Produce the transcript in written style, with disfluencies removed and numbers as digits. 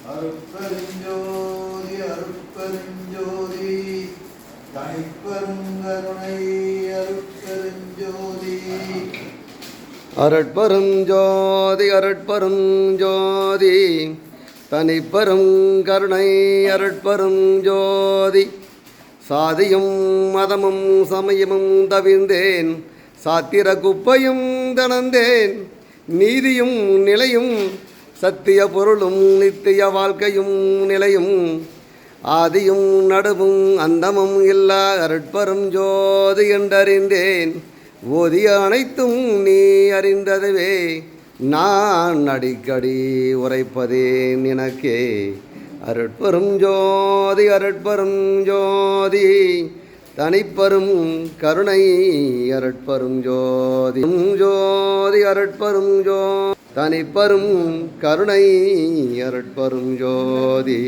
அருட்பெருஞ்சோதி அருட்பெருஞ்சோதி தனிப்பெருங்கருணை அருட்பெருஞ்சோதி அருட்பெருஞ்சோதி அருட்பெருஞ்சோதி தனிப்பெருங்கருணை அருட்பெருஞ்சோதி சாதியும் மதமும் சமயமும் தவிர்ந்தேன் சாத்திர குப்பையும் தனந்தேன் நீதியும் நிலையும் சத்திய பொருளும் நித்திய வாழ்க்கையும் நிலையும் ஆதியும் நடுவும் அந்தமும் இல்லா அருட்பெரும் ஜோதி என்றறிந்தேன் ஓதிய அனைத்தும் நீ அறிந்ததுவே நான் அடிக்கடி உரைப்பதேன் எனக்கே அருட்பெரும் ஜோதி அருட்பெரும் ஜோதி தனிப்பெரும் கருணை அருட்பெரும் ஜோதி ஜோதி அருட்பெரும் ஜோதி தனிப்பெரும் கருணை அருட்பெரும் ஜோதி.